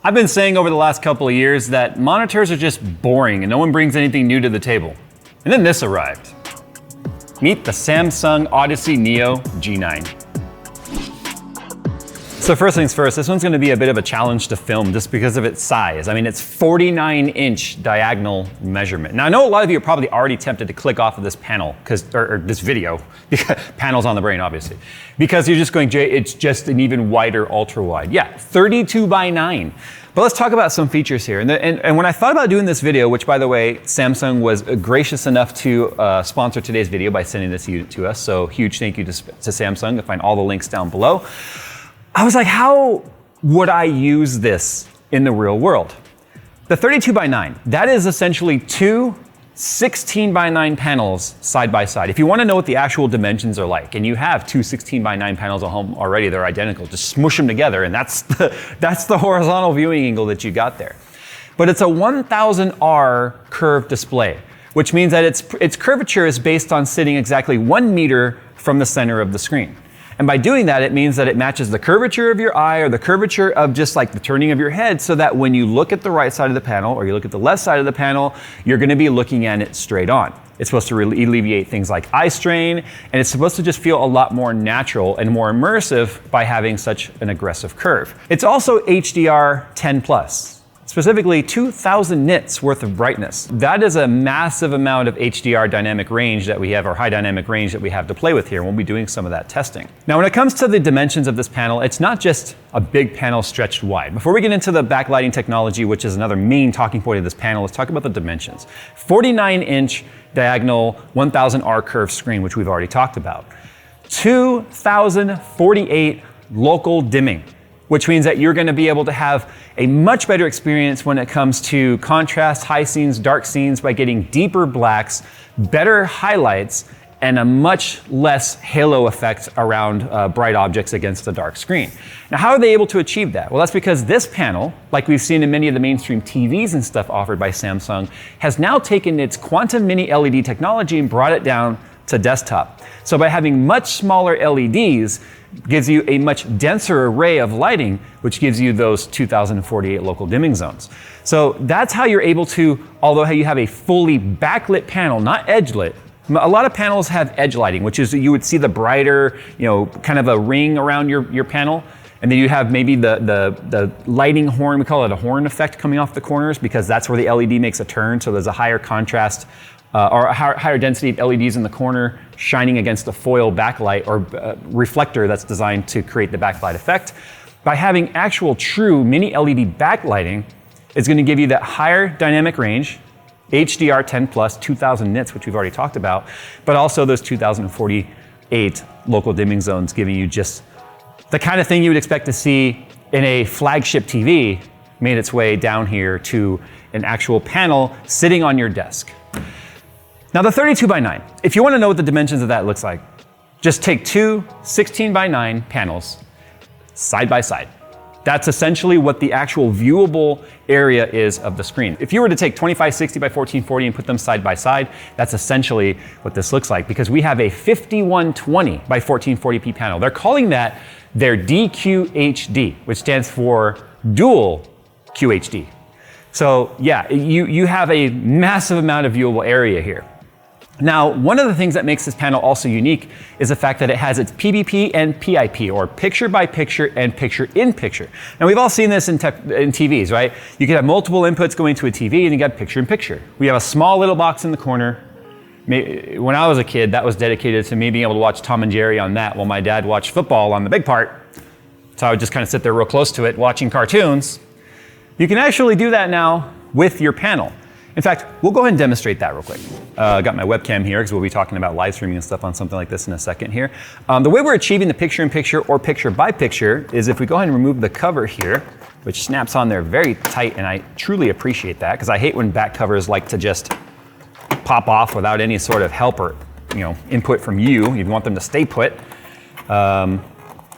I've been saying over the last couple of years that monitors are just boring and no one brings anything new to the table. And then this arrived. Meet the Samsung Odyssey Neo G9. So first things first, this one's gonna be a bit of a challenge to film just because of its size. I mean, it's 49-inch diagonal measurement. Now I know a lot of you are probably already tempted to click off of this panel, or this video, panels on the brain obviously, because you're just going, Jay, it's just an even wider ultra wide. Yeah, 32 by 9. But let's talk about some features here. And when I thought about doing this video, which by the way, Samsung was gracious enough to sponsor today's video by sending this to us, so huge thank you to Samsung. You'll find all the links down below. I was like, how would I use this in the real world? The 32 by 9, that is essentially two 16 by 9 panels side by side. If you want to know what the actual dimensions are like, and you have two 16 by 9 panels at home already, they're identical, just smush them together, and that's the horizontal viewing angle that you got there. But it's a 1000R curved display, which means that its curvature is based on sitting exactly 1 meter from the center of the screen. And by doing that, it means that it matches the curvature of your eye or the curvature of just like the turning of your head, so that when you look at the right side of the panel or you look at the left side of the panel, you're gonna be looking at it straight on. It's supposed to really alleviate things like eye strain, and it's supposed to just feel a lot more natural and more immersive by having such an aggressive curve. It's also HDR10+. Specifically 2000 nits worth of brightness. That is a massive amount of HDR dynamic range that we have, or high dynamic range that we have to play with here, and we'll be doing some of that testing. Now when it comes to the dimensions of this panel, it's not just a big panel stretched wide. Before we get into the backlighting technology, which is another main talking point of this panel, let's talk about the dimensions. 49-inch diagonal 1000R curved screen, which we've already talked about. 2048 local dimming, which means that you're gonna be able to have a much better experience when it comes to contrast, high scenes, dark scenes by getting deeper blacks, better highlights, and a much less halo effect around bright objects against a dark screen. Now, how are they able to achieve that? Well, that's because this panel, like we've seen in many of the mainstream TVs and stuff offered by Samsung, has now taken its quantum mini LED technology and brought it down to desktop. So by having much smaller LEDs, gives you a much denser array of lighting, which gives you those 2048 local dimming zones. So that's how you're able to, although you have a fully backlit panel, not edge lit. A lot of panels have edge lighting, which is you would see the brighter, kind of a ring around your panel. And then you have maybe the lighting horn, we call it a horn effect, coming off the corners, because that's where the LED makes a turn. So there's a higher contrast or a higher density of LEDs in the corner shining against a foil backlight or reflector that's designed to create the backlight effect. By having actual true mini LED backlighting, it's gonna give you that higher dynamic range, HDR10+, 2000 nits, which we've already talked about, but also those 2048 local dimming zones, giving you just the kind of thing you would expect to see in a flagship TV made its way down here to an actual panel sitting on your desk. Now the 32 by 9, if you want to know what the dimensions of that looks like, just take two 16 by 9 panels side by side. That's essentially what the actual viewable area is of the screen. If you were to take 2560 by 1440 and put them side by side, that's essentially what this looks like, because we have a 5120 by 1440p panel. They're calling that their DQHD, which stands for dual QHD. So yeah, you have a massive amount of viewable area here. Now, one of the things that makes this panel also unique is the fact that it has its PBP and PIP, or picture by picture and picture in picture. Now, we've all seen this in TVs, right? You can have multiple inputs going to a TV and you got picture in picture. We have a small little box in the corner. When I was a kid, that was dedicated to me being able to watch Tom and Jerry on that while my dad watched football on the big part. So I would just kind of sit there real close to it watching cartoons. You can actually do that now with your panel. In fact, we'll go ahead and demonstrate that real quick. I got my webcam here because we'll be talking about live streaming and stuff on something like this in a second here. The way we're achieving the picture-in-picture or picture-by-picture is if we go ahead and remove the cover here, which snaps on there very tight, and I truly appreciate that because I hate when back covers like to just pop off without any sort of help or input from you. You want them to stay put.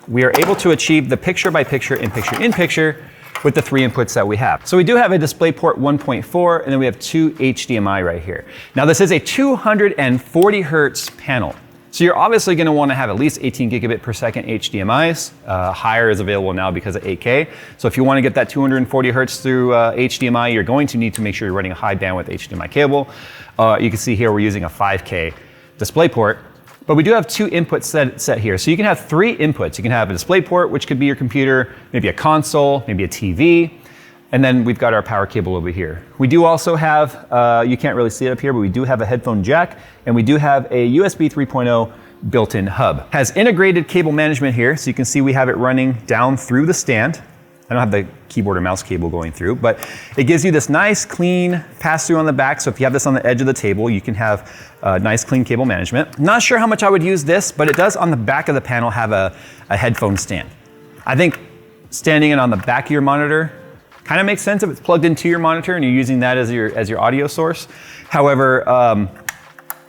We are able to achieve the picture-by-picture and picture-in-picture with the three inputs that we have. So we do have a DisplayPort 1.4, and then we have two HDMI right here. Now this is a 240 hertz panel. So you're obviously going to want to have at least 18 gigabit per second HDMIs. Higher is available now because of 8K. So if you want to get that 240 hertz through HDMI, you're going to need to make sure you're running a high bandwidth HDMI cable. You can see here we're using a 5K DisplayPort. But we do have two inputs set here. So you can have three inputs. You can have a DisplayPort, which could be your computer, maybe a console, maybe a TV. And then we've got our power cable over here. We do also have, you can't really see it up here, but we do have a headphone jack, and we do have a USB 3.0 built-in hub. Has integrated cable management here, so you can see we have it running down through the stand. I don't have the keyboard or mouse cable going through, but it gives you this nice, clean pass-through on the back. So if you have this on the edge of the table, you can have nice, clean cable management. Not sure how much I would use this, but it does on the back of the panel have a headphone stand. I think standing it on the back of your monitor kind of makes sense if it's plugged into your monitor and you're using that as your audio source. However,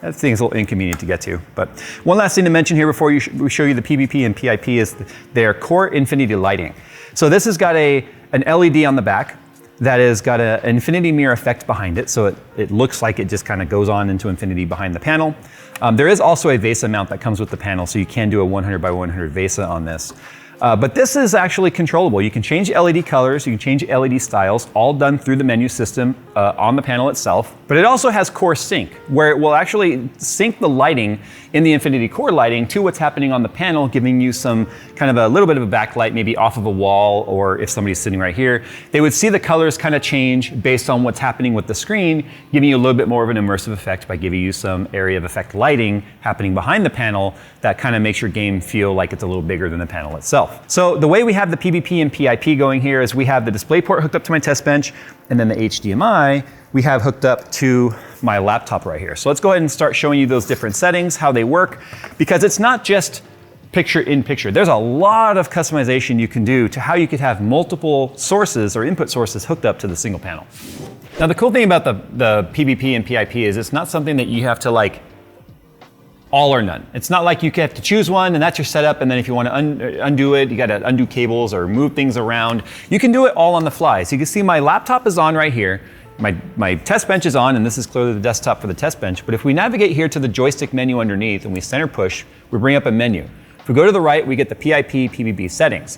that thing's a little inconvenient to get to. But one last thing to mention here before we show you the PVP and PIP is their core infinity lighting. So this has got an LED on the back that has got an infinity mirror effect behind it. So it looks like it just kind of goes on into infinity behind the panel. There is also a VESA mount that comes with the panel, so you can do a 100 by 100 VESA on this. But this is actually controllable. You can change LED colors, you can change LED styles, all done through the menu system on the panel itself. But it also has core sync, where it will actually sync the lighting in the Infinity Core lighting to what's happening on the panel, giving you some kind of a little bit of a backlight, maybe off of a wall, or if somebody's sitting right here, they would see the colors kind of change based on what's happening with the screen, giving you a little bit more of an immersive effect by giving you some area of effect lighting happening behind the panel that kind of makes your game feel like it's a little bigger than the panel itself. So the way we have the PVP and PIP going here is we have the DisplayPort hooked up to my test bench, and then the HDMI we have hooked up to my laptop right here. So let's go ahead and start showing you those different settings, how they work, because it's not just picture in picture. There's a lot of customization you can do to how you could have multiple sources or input sources hooked up to the single panel. Now the cool thing about the PVP and PIP is it's not something that you have to like all or none. It's not like you have to choose one and that's your setup, and then if you want to undo it, you got to undo cables or move things around. You can do it all on the fly. So you can see my laptop is on right here. My test bench is on, and this is clearly the desktop for the test bench. But if we navigate here to the joystick menu underneath and we center push, we bring up a menu. If we go to the right, we get the PIP, PVP settings,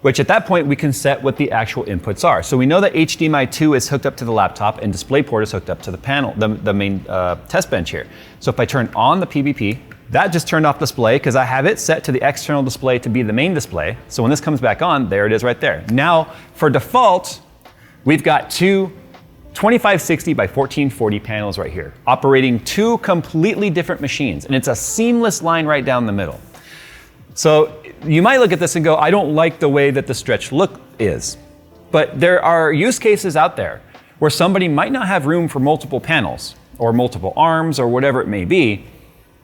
which at that point we can set what the actual inputs are. So we know that HDMI 2 is hooked up to the laptop and DisplayPort is hooked up to the panel, the main test bench here. So if I turn on the PVP, that just turned off display because I have it set to the external display to be the main display. So when this comes back on, there it is right there. Now, for default, we've got two 2560 by 1440 panels right here, operating two completely different machines, and it's a seamless line right down the middle. So you might look at this and go, I don't like the way that the stretched look is. But there are use cases out there where somebody might not have room for multiple panels or multiple arms or whatever it may be,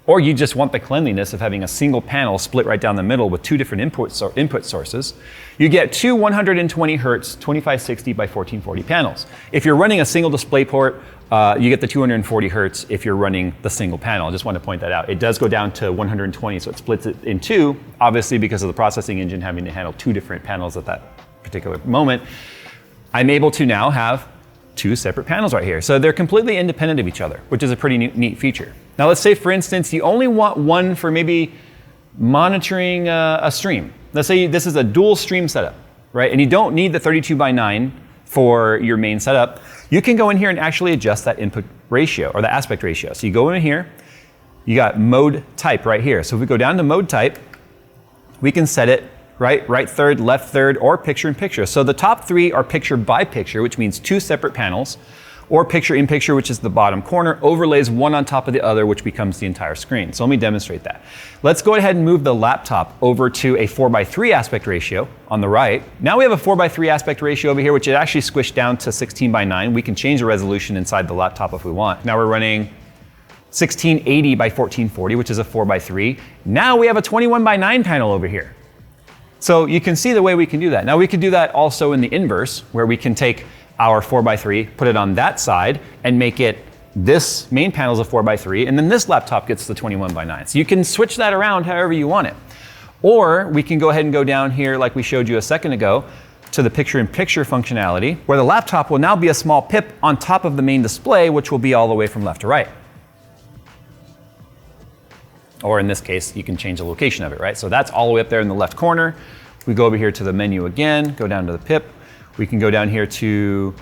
or you just want the cleanliness of having a single panel split right down the middle with two different input sources. You get two 120 hertz 2560 by 1440 panels. If you're running a single DisplayPort, you get the 240 hertz if you're running the single panel. I just want to point that out. It does go down to 120, so it splits it in two, obviously because of the processing engine having to handle two different panels at that particular moment. I'm able to now have two separate panels right here. So they're completely independent of each other, which is a pretty neat feature. Now let's say, for instance, you only want one for maybe monitoring a stream. Let's say this is a dual stream setup, right? And you don't need the 32:9 for your main setup. You can go in here and actually adjust that input ratio or the aspect ratio. So you go in here, you got mode type right here. So if we go down to mode type, we can set it right third, left third, or picture in picture. So the top three are picture by picture, which means two separate panels, or picture in picture, which is the bottom corner, overlays one on top of the other, which becomes the entire screen. So let me demonstrate that. Let's go ahead and move the laptop over to a 4:3 aspect ratio on the right. Now we have a 4:3 aspect ratio over here, which is actually squished down to 16:9. We can change the resolution inside the laptop if we want. Now we're running 1680 by 1440, which is a 4:3. Now we have a 21:9 panel over here. So you can see the way we can do that. Now we could do that also in the inverse, where we can take our 4:3, put it on that side, and make it this main panel is a 4:3, and then this laptop gets the 21:9. So you can switch that around however you want it. Or we can go ahead and go down here, like we showed you a second ago, to the picture-in-picture functionality, where the laptop will now be a small pip on top of the main display, which will be all the way from left to right. Or in this case, you can change the location of it, right? So that's all the way up there in the left corner. We go over here to the menu again, go down to the pip. We can go down here to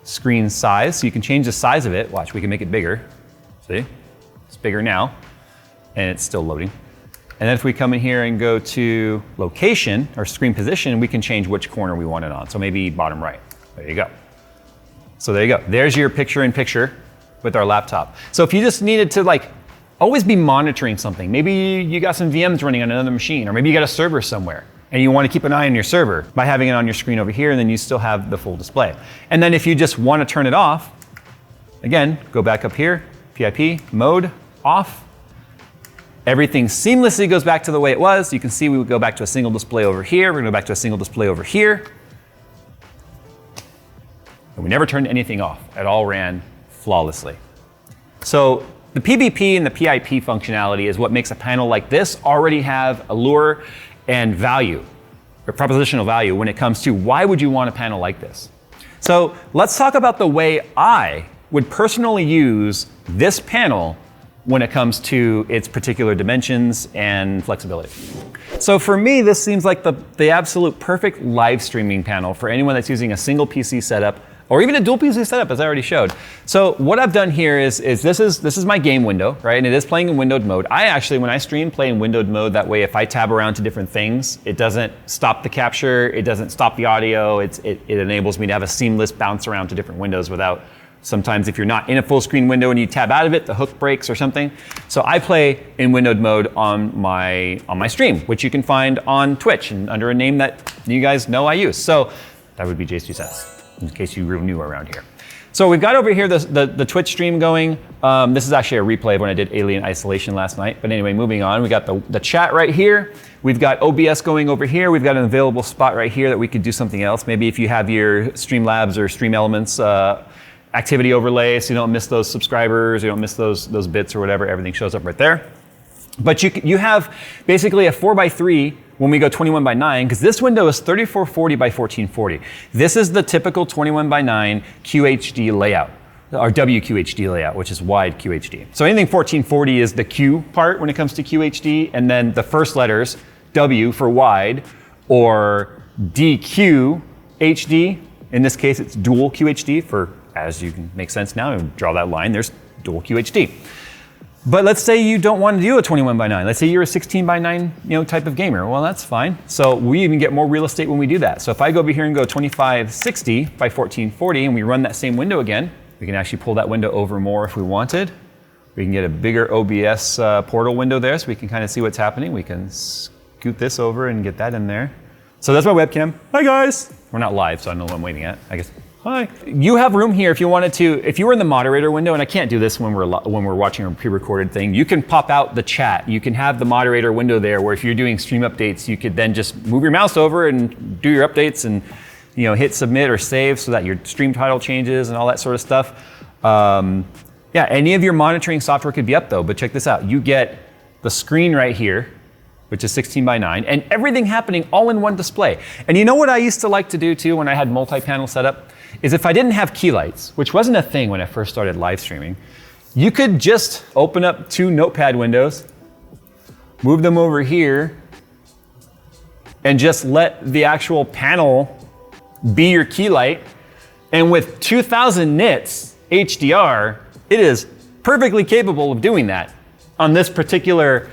screen size. So you can change the size of it. Watch, we can make it bigger. See, it's bigger now, and it's still loading. And then if we come in here and go to location or screen position, we can change which corner we want it on. So maybe bottom right. There you go. So there you go. There's your picture-in-picture with our laptop. So if you just needed to like always be monitoring something, maybe you got some VMs running on another machine, or maybe you got a server somewhere and you want to keep an eye on your server by having it on your screen over here, and then you still have the full display. And then if you just want to turn it off, again, go back up here, PIP, mode, off. Everything seamlessly goes back to the way it was. You can see we would go back to a single display over here. We're gonna go back to a single display over here. And we never turned anything off. It all ran flawlessly. So the PBP and the PIP functionality is what makes a panel like this already have allure and value, or propositional value, when it comes to why would you want a panel like this. So let's talk about the way I would personally use this panel when it comes to its particular dimensions and flexibility. So for me, this seems like the absolute perfect live streaming panel for anyone that's using a single PC setup, or even a dual PC setup, as I already showed. So what I've done here is this is my game window, right? And it is playing in windowed mode. I actually, when I stream, play in windowed mode. That way, if I tab around to different things, it doesn't stop the capture, it doesn't stop the audio, it enables me to have a seamless bounce around to different windows without, sometimes if you're not in a full screen window and you tab out of it, the hook breaks or something. So I play in windowed mode on my stream, which you can find on Twitch and under a name that you guys know I use. So that would be Jay's 2 cents, in case you were new around here. So we've got over here the Twitch stream going. This is actually a replay of when I did Alien Isolation last night. But anyway, moving on, we got the chat right here. We've got OBS going over here. We've got an available spot right here that we could do something else. Maybe if you have your Streamlabs or Stream Elements activity overlay, so you don't miss those subscribers, you don't miss those bits or whatever, everything shows up right there. But you have basically a 4:3 when we go 21:9, because this window is 3440 by 1440. This is the typical 21:9 QHD layout, or WQHD layout, which is wide QHD. So anything 1440 is the Q part when it comes to QHD, and then the first letters, W for wide, or DQHD. In this case, it's dual QHD for, as you can make sense now, and draw that line, there's dual QHD. But let's say you don't want to do a 21:9. Let's say you're a 16:9, type of gamer. Well, that's fine. So we even get more real estate when we do that. So if I go over here and go 2560 by 1440 and we run that same window again, we can actually pull that window over more if we wanted. We can get a bigger OBS portal window there so we can kind of see what's happening. We can scoot this over and get that in there. So that's my webcam. Hi guys. We're not live, so I don't know what I'm waiting at. I guess. Hi. You have room here if you wanted to. If you were in the moderator window, and I can't do this when we're watching a pre-recorded thing, you can pop out the chat. You can have the moderator window there, where if you're doing stream updates, you could then just move your mouse over and do your updates, and hit submit or save so that your stream title changes and all that sort of stuff. Yeah, any of your monitoring software could be up though. But check this out. You get the screen right here, which is 16:9, and everything happening all in one display. And you know what I used to like to do too when I had multi-panel setup? Is if I didn't have key lights, which wasn't a thing when I first started live streaming, you could just open up 2 notepad windows, move them over here, and just let the actual panel be your key light. And with 2000 nits HDR, it is perfectly capable of doing that on this particular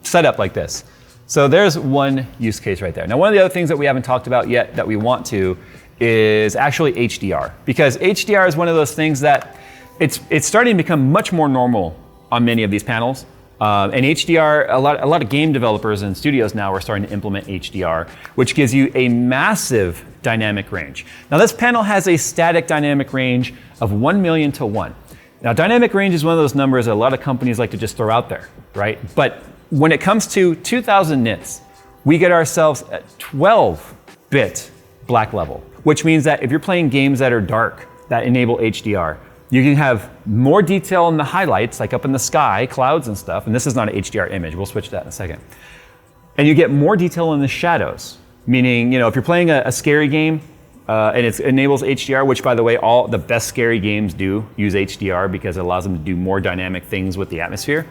setup like this. So there's one use case right there. Now, one of the other things that we haven't talked about yet that we want to is actually HDR, because HDR is one of those things that it's starting to become much more normal on many of these panels. And HDR, a lot of game developers and studios now are starting to implement HDR, which gives you a massive dynamic range. Now, this panel has a static dynamic range of 1 million to 1. Now, dynamic range is one of those numbers that a lot of companies like to just throw out there, right? But when it comes to 2000 nits, we get ourselves at 12-bit black level, which means that if you're playing games that are dark, that enable HDR, you can have more detail in the highlights, like up in the sky, clouds and stuff, and this is not an HDR image, we'll switch to that in a second. And you get more detail in the shadows, meaning, if you're playing a scary game, and it enables HDR, which by the way, all the best scary games do use HDR because it allows them to do more dynamic things with the atmosphere.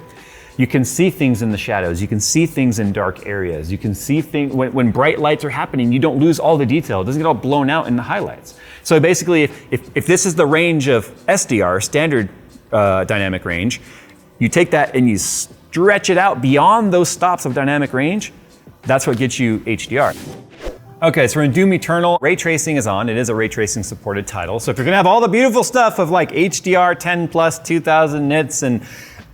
You can see things in the shadows. You can see things in dark areas. You can see things, when bright lights are happening, you don't lose all the detail. It doesn't get all blown out in the highlights. So basically, if this is the range of SDR, standard dynamic range, you take that and you stretch it out beyond those stops of dynamic range, that's what gets you HDR. Okay, so we're in Doom Eternal. Ray tracing is on. It is a ray tracing supported title. So if you're gonna have all the beautiful stuff of like HDR 10 plus 2000 nits and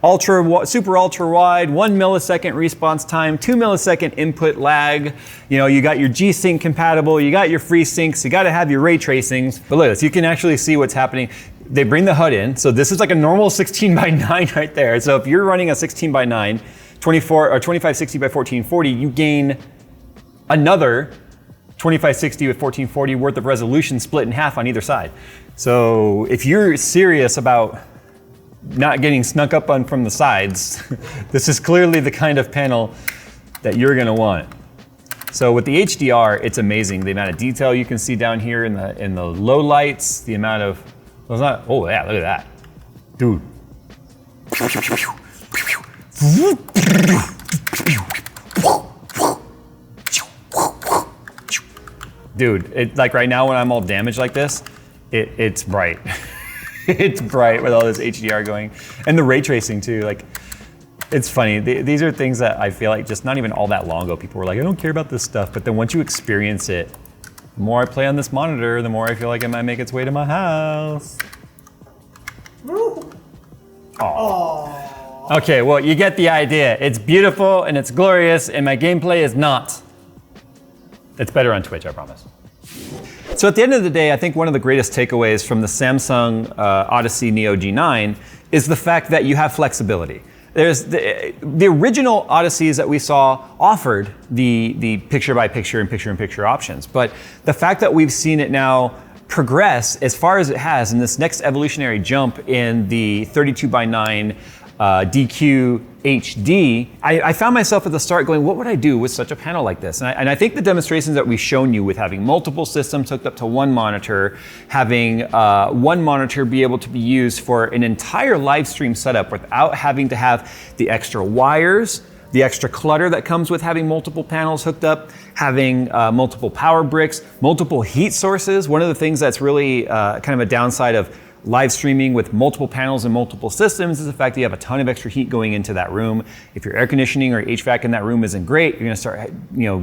super ultra wide, 1 millisecond response time, 2 millisecond input lag, you got your G-Sync compatible, you got your FreeSyncs, you gotta have your ray tracings. But look at this, you can actually see what's happening. They bring the HUD in, so this is like a normal 16:9 right there. So if you're running a 16:9, 24 or 2560 by 1440, you gain another 2560 with 1440 worth of resolution split in half on either side. So if you're serious about not getting snuck up on from the sides, this is clearly the kind of panel that you're gonna want. So with the HDR, it's amazing. The amount of detail you can see down here in the low lights, the amount of, oh yeah, look at that. Dude. Dude, like right now when I'm all damaged like this, it's bright. It's bright with all this HDR going. And the ray tracing too, like, it's funny. These are things that I feel like just not even all that long ago, people were like, I don't care about this stuff. But then once you experience it, the more I play on this monitor, the more I feel like it might make its way to my house. Aww. Okay, well, you get the idea. It's beautiful and it's glorious, and my gameplay is not. It's better on Twitch, I promise. So at the end of the day, I think one of the greatest takeaways from the Samsung Odyssey Neo G9 is the fact that you have flexibility. There's the original Odysseys that we saw offered the picture-by-picture and picture-in-picture options, but the fact that we've seen it now progress as far as it has in this next evolutionary jump in the 32:9 DQ HD, I found myself at the start going, what would I do with such a panel like this? And I think the demonstrations that we've shown you with having multiple systems hooked up to one monitor, having one monitor be able to be used for an entire live stream setup without having to have the extra wires, the extra clutter that comes with having multiple panels hooked up, having multiple power bricks, multiple heat sources. One of the things that's really kind of a downside of live streaming with multiple panels and multiple systems is the fact that you have a ton of extra heat going into that room. If your air conditioning or HVAC in that room isn't great, you're gonna start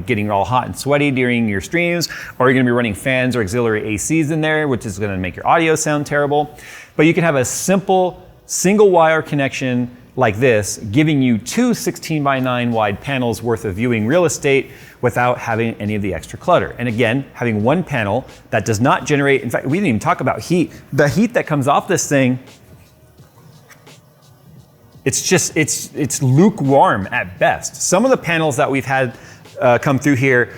getting all hot and sweaty during your streams, or you're gonna be running fans or auxiliary ACs in there, which is gonna make your audio sound terrible. But you can have a simple single wire connection like this, giving you two 16:9 wide panels worth of viewing real estate without having any of the extra clutter. And again, having one panel that does not generate, in fact, we didn't even talk about heat. The heat that comes off this thing, it's lukewarm at best. Some of the panels that we've had come through here,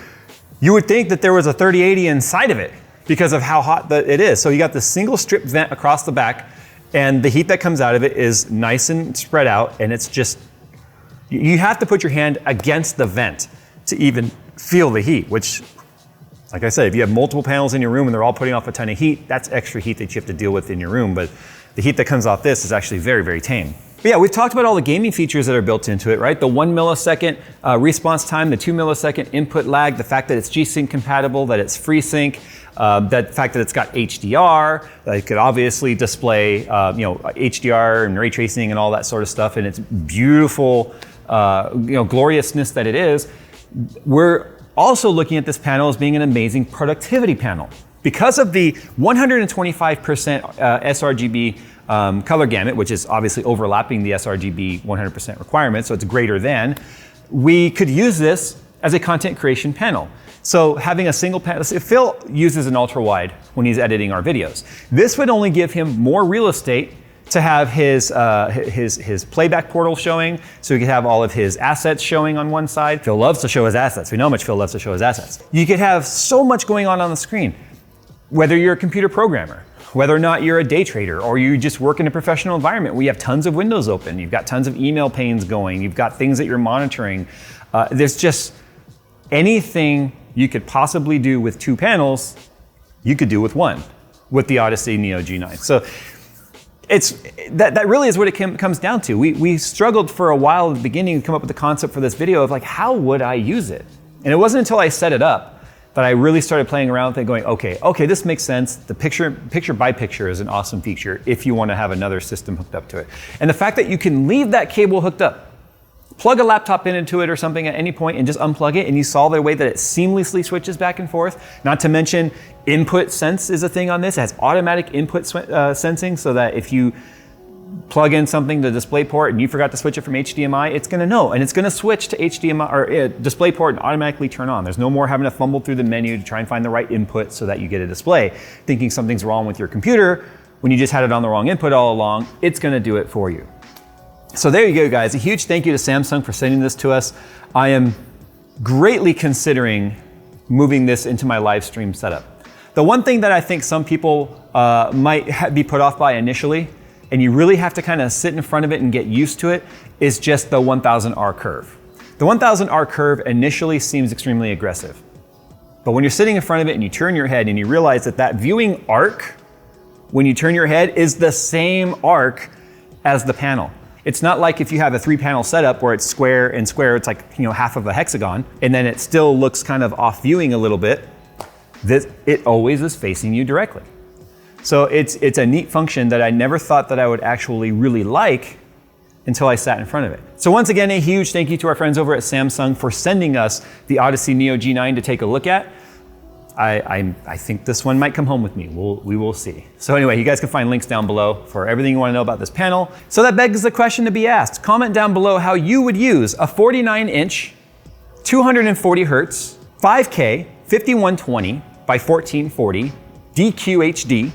you would think that there was a 3080 inside of it because of how hot it is. So you got the single strip vent across the back, and the heat that comes out of it is nice and spread out, and it's just, you have to put your hand against the vent to even feel the heat, which, like I said, if you have multiple panels in your room and they're all putting off a ton of heat, that's extra heat that you have to deal with in your room. But the heat that comes off this is actually very, very tame. But yeah, we've talked about all the gaming features that are built into it, right? The 1 millisecond response time, the 2 millisecond input lag, the fact that it's G-Sync compatible, that it's FreeSync, that fact that it's got HDR, that it could obviously display HDR and ray tracing and all that sort of stuff, and its beautiful gloriousness that it is. We're also looking at this panel as being an amazing productivity panel. Because of the 125% sRGB color gamut, which is obviously overlapping the sRGB 100% requirement, so it's greater than, we could use this as a content creation panel. So having a single panel, Phil uses an ultra wide when he's editing our videos. This would only give him more real estate to have his playback portal showing, so he could have all of his assets showing on one side. Phil loves to show his assets. We know how much Phil loves to show his assets. You could have so much going on the screen. Whether you're a computer programmer, whether or not you're a day trader, or you just work in a professional environment where you have tons of windows open, you've got tons of email panes going, you've got things that you're monitoring. There's just anything you could possibly do with two panels you could do with one, with the Odyssey Neo G9. So that really is what it comes down to. We struggled for a while at the beginning to come up with the concept for this video of like, how would I use it? And it wasn't until I set it up that I really started playing around with it going, okay, this makes sense. The picture by picture is an awesome feature if you want to have another system hooked up to it. And the fact that you can leave that cable hooked up, plug a laptop into it or something at any point and just unplug it, and you saw the way that it seamlessly switches back and forth. Not to mention input sense is a thing on this. It has automatic input sensing, so that if you plug in something to DisplayPort and you forgot to switch it from HDMI, it's gonna know, and it's gonna switch to HDMI or DisplayPort and automatically turn on. There's no more having to fumble through the menu to try and find the right input so that you get a display. Thinking something's wrong with your computer when you just had it on the wrong input all along, it's gonna do it for you. So there you go, guys. A huge thank you to Samsung for sending this to us. I am greatly considering moving this into my live stream setup. The one thing that I think some people might be put off by initially, and you really have to kind of sit in front of it and get used to it, is just the 1000R curve. The 1000R curve initially seems extremely aggressive. But when you're sitting in front of it and you turn your head and you realize that viewing arc, when you turn your head, is the same arc as the panel. It's not like if you have a 3-panel setup where it's square and square, it's like, you know, half of a hexagon, and then it still looks kind of off viewing a little bit. It always is facing you directly. So it's a neat function that I never thought that I would actually really like until I sat in front of it. So once again, a huge thank you to our friends over at Samsung for sending us the Odyssey Neo G9 to take a look at. I think this one might come home with me. We will see. So anyway, you guys can find links down below for everything you want to know about this panel. So that begs the question to be asked. Comment down below how you would use a 49-inch, 240 hertz, 5K, 5120 by 1440, DQHD,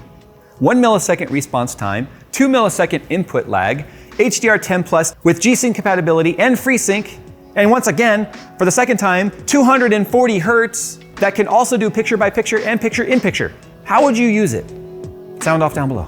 1 millisecond response time, 2 millisecond input lag, HDR10 Plus with G-Sync compatibility and FreeSync, and once again, for the second time, 240 hertz that can also do picture by picture and picture in picture. How would you use it? Sound off down below.